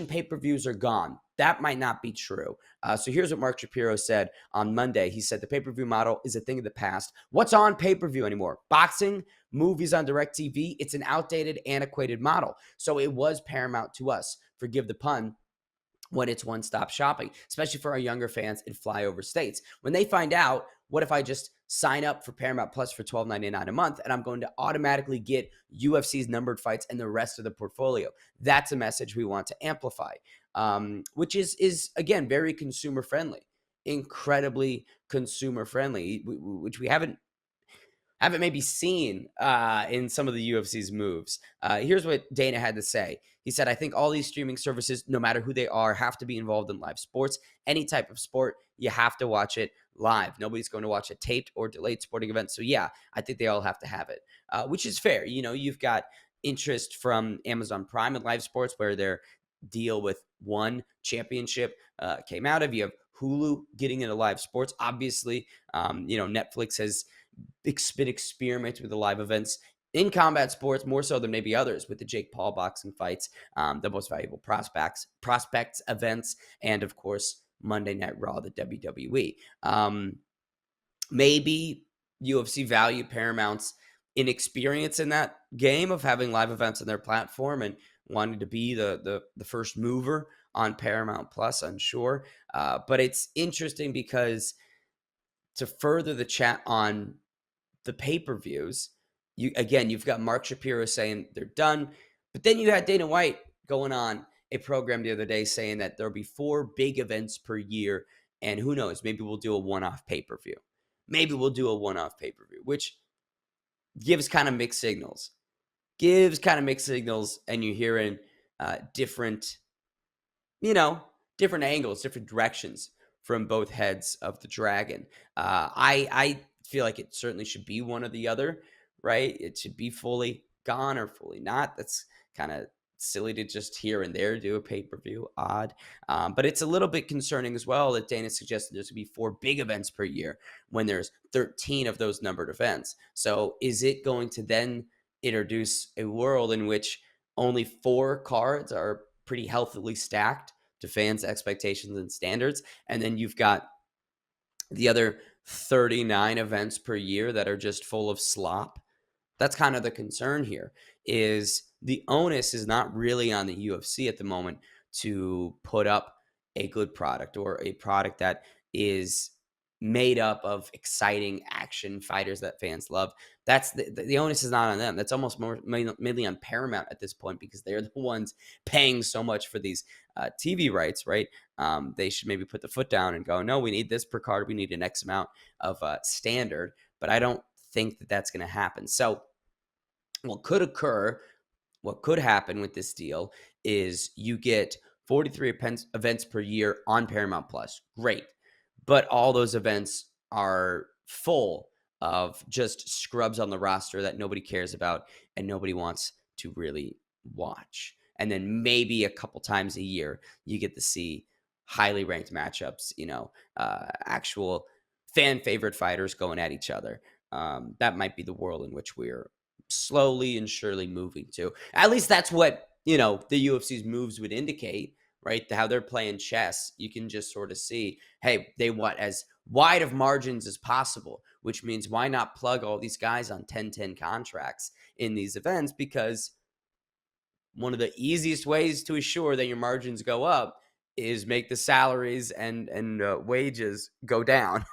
pay-per-views are gone. That might not be true. So here's what Mark Shapiro said on Monday. He said the pay-per-view model is a thing of the past. What's on pay-per-view anymore? Boxing, movies on DirecTV. It's an outdated, antiquated model. So it was paramount to us, forgive the pun, when it's one-stop shopping, especially for our younger fans in flyover states. When they find out, what if I just sign up for Paramount Plus for $12.99 a month and I'm going to automatically get UFC's numbered fights and the rest of the portfolio? That's a message we want to amplify, which is again, very consumer friendly, incredibly consumer friendly, which we haven't maybe seen in some of the UFC's moves. Here's what Dana had to say. He said, I think all these streaming services, no matter who they are, have to be involved in live sports. Any type of sport, you have to watch it live. Nobody's going to watch a taped or delayed sporting event. So yeah, I think they all have to have it, which is fair. You know, you've got interest from Amazon Prime and live sports where their deal with one championship came out of. You have Hulu getting into live sports. Obviously, Netflix has been experimenting with the live events in combat sports more so than maybe others, with the Jake Paul boxing fights, the most valuable prospects events, and of course Monday Night Raw, the WWE. Maybe UFC value Paramount's inexperience in that game of having live events on their platform and wanting to be the first mover on Paramount Plus, unsure. But it's interesting because to further the chat on the pay-per-views, you've got Mark Shapiro saying they're done, but then you had Dana White going on a program the other day saying that there'll be 4 big events per year, and who knows, maybe we'll do a one-off pay-per-view. Which gives kind of mixed signals. And you're hearing different angles, different directions from both heads of the dragon. I feel like it certainly should be one or the other, right? It should be fully gone or fully not. That's kind of silly to just here and there do a pay-per-view. Odd. But it's a little bit concerning as well that Dana suggested there's going to be 4 big events per year when there's 13 of those numbered events. So is it going to then introduce a world in which only 4 cards are pretty healthily stacked to fans' expectations and standards, and then you've got the other 39 events per year that are just full of slop? That's kind of the concern here, is the onus is not really on the UFC at the moment to put up a good product or a product that is made up of exciting action fighters that fans love. That's the onus is not on them. That's almost more mainly on Paramount at this point, because they're the ones paying so much for these TV rights, right? They should maybe put the foot down and go, no, we need this per card. We need an X amount of standard. But I don't think that that's going to happen. So what could happen with this deal is you get 43 events per year on Paramount Plus. Great. But all those events are full of just scrubs on the roster that nobody cares about and nobody wants to really watch. And then maybe a couple times a year, you get to see highly ranked matchups, actual fan favorite fighters going at each other. That might be the world in which we're slowly and surely moving to. At least that's what, the UFC's moves would indicate, right? How they're playing chess. You can just sort of see, hey, they want as wide of margins as possible, which means why not plug all these guys on 10-10 contracts in these events? Because one of the easiest ways to assure that your margins go up is make the salaries and wages go down.